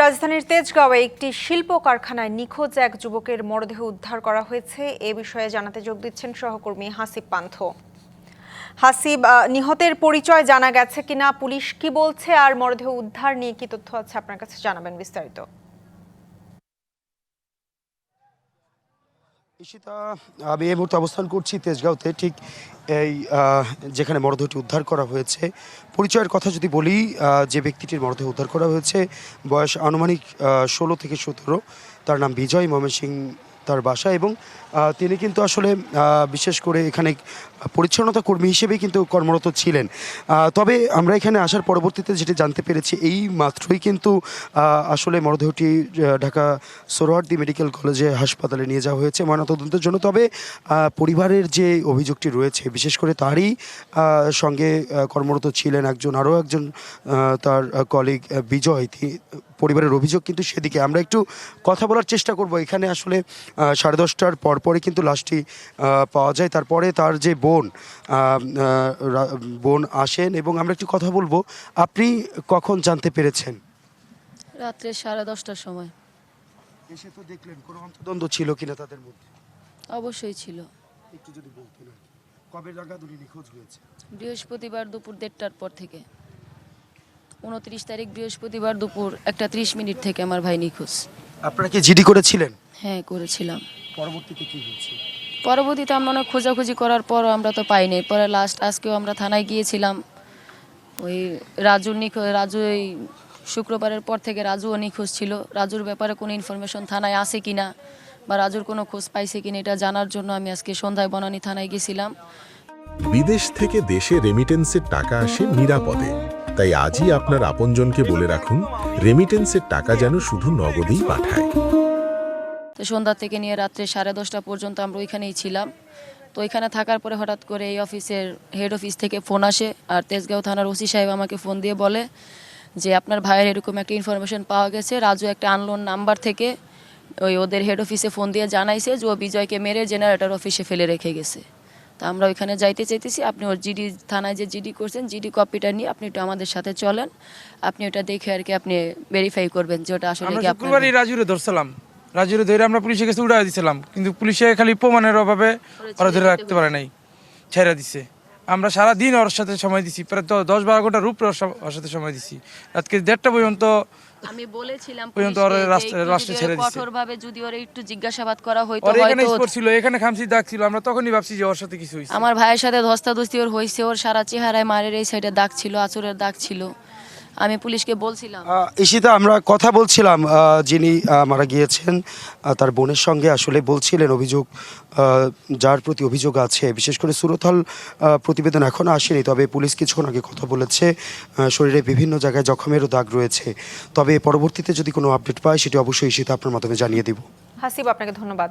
রাজধানীর তেজগাঁওয়ে একটি শিল্প কারখানায় নিখোঁজ এক যুবকের মরদেহ উদ্ধার করা হয়েছে। এ বিষয়ে জানাতে যোগ দিচ্ছেন সহকর্মী হাসিব পান্থ। হাসিব, নিহতের পরিচয় জানা গেছে কিনা, পুলিশ কি বলছে, আর মরদেহ উদ্ধার নিয়ে কি তথ্য আছে আপনার কাছে জানাবেন বিস্তারিত। ঈশিতা, আমি এই মুহূর্তে অবস্থান করছি তেজগাঁওতে, ঠিক এই যেখানে মরদেহটি উদ্ধার করা হয়েছে। পরিচয়ের কথা যদি বলি, যে ব্যক্তিটির মরদেহ উদ্ধার করা হয়েছে বয়স আনুমানিক 16 থেকে 17। তার নাম বিজয়, ময়মনসিংহ তার বাসা, এবং তিনি কিন্তু আসলে বিশেষ করে এখানে পরিচ্ছন্নতা কর্মী হিসেবেই কিন্তু কর্মরত ছিলেন। তবে আমরা এখানে আসার পরবর্তীতে যেটি জানতে পেরেছি, এই মাত্রই কিন্তু আসলে মরদেহটি ঢাকা সোহরাওয়ার্দী মেডিকেল কলেজে হাসপাতালে নিয়ে যাওয়া হয়েছে ময়নাতদন্তের জন্য। তবে পরিবারের যে অভিযোগটি রয়েছে, বিশেষ করে তারই সঙ্গে কর্মরত ছিলেন আরও একজন তার কলিগ বিজয়, পরিবারের অভিযোগ কিন্তু সেদিকে। আমরা একটু কথা বলার চেষ্টা করব। এখানে আসলে 10:30টার পরপরই কিন্তু লাশটি পাওয়া যায়। তারপরে তার যে বোন আসেন এবং আমরা একটু কথা বলবো। আপনি কখন জানতে পেরেছেন? রাত্রে 10:30টার সময়। এসে তো দেখলেন, কোনো অন্তর্দ্বন্দ্ব ছিল কিনা তাদের মধ্যে? অবশ্যই ছিল। একটু যদি বলতেন। কবে নাগাদ উনি নিখোঁজ হয়েছে? বৃহস্পতিবার দুপুর 1:30টার পর থেকে। 29 তারিখ বৃহস্পতিবার দুপুর 1:30 থেকে আমার ভাই নিখোঁজ। আপনারা কি জিডি করেছিলেন? হ্যাঁ, করেছিলাম। পরবর্তীতে কি হয়েছে? পরবর্তীতে আমরা অনেক খোঁজাখুঁজি করার পর আমরা তো পাইনি। পরে লাস্ট আজকেও আমরা থানায় গিয়েছিলাম। ওই রাজু এই শুক্রবারের পর থেকে রাজুও নিখোঁজ ছিল। রাজুর ব্যাপারে কোনো ইনফরমেশন থানায় আছে কিনা বা রাজুর কোনো খোঁজ পাইছে কিনা এটা জানার জন্য আমি আজকে সন্ধ্যায় বনানী থানায় গেছিলাম। বিদেশ থেকে দেশে রেমিটেন্সের টাকা আসে নিরাপদে। তাই আজই আপনার আপনজনকে বলে রাখুন, রেমিটেন্সের টাকা যেন শুধু নগদেই পাঠায়। তো সন্ধ্যা থেকে নিয়ে রাত্রে 10:30টা পর্যন্ত আমরা ওইখানেই ছিলাম। তো ওইখানে থাকার পরে হঠাৎ করে এই অফিসের হেড অফিস থেকে ফোন আসে, আর তেজগাঁও থানার ওসি সাহেব আমাকে ফোন দিয়ে বলে যে আপনার ভাইয়ের এরকম একটা ইনফরমেশন পাওয়া গেছে। রাজু একটা আননোন নাম্বার থেকে ওদের হেড অফিসে ফোন দিয়ে জানাইছে যে ও বিজয়কে মেরে জেনারেটর অফিসে ফেলে রেখে গেছে। তা আমরা ওইখানে যাইতে চাইতেছি। আপনি ওর জিডি থানায় যে জিডি করছেন, জিডি কপিটা নিয়ে আপনি একটু আমাদের সাথে চলেন। আপনি ওটা দেখে আর কি আপনি ভেরিফাই করবেন যে ওটা আসলে কি আপনার। আমরা রাজুরে ধরছিলাম, রাজুরে ধরে আমরা পুলিশের কাছে উড়াই দিছিলাম, কিন্তু পুলিশে খালি প্রমাণের অভাবে ওরা ধরে রাখতে পারে নাই, ছেড়ে দিছে। আমরা সারাদিন ওর সাথে সময় দিছি, প্রায় 10-12 ঘন্টার উপরে ওর সাথে সময় দিছি। রাতকে 1:30টা পর্যন্ত আমি বলেছিলাম রাষ্ট্রে ছেড়ে দিছে। কঠোরভাবে যদি ওরে একটু জিজ্ঞাসাবাদ করা হয়তো ওর এখানে স্পট ছিল, এখানে খামচি দাগ ছিল। আমরা তখনই ভাবছি যে ওর সাথে কিছু হইছে। আমার ভাইয়ের সাথে ধস্তাধস্তি ওর হইছে। ওর সারা চেহারায় মারের এই সাইডে দাগ ছিল, আঁচড়ের দাগ ছিল। আমি পুলিশকে বলছিলাম। ঈশিতা, আমরা কথা বলছিলাম যিনি মারা গিয়েছেন তার বোনের সঙ্গে। আসলে বলছিলেন অভিযোগ, যার প্রতি অভিযোগ আছে, বিশেষ করে সুরতহাল প্রতিবেদন এখনও আসেনি। তবে পুলিশ কিছুক্ষণ আগে কথা বলেছে, শরীরে বিভিন্ন জায়গায় জখমেরও দাগ রয়েছে। তবে পরবর্তীতে যদি কোনো আপডেট পায় সেটি অবশ্যই ঈশিতা আপনার মাধ্যমে জানিয়ে দিব। হাসিব, আপনাকে ধন্যবাদ।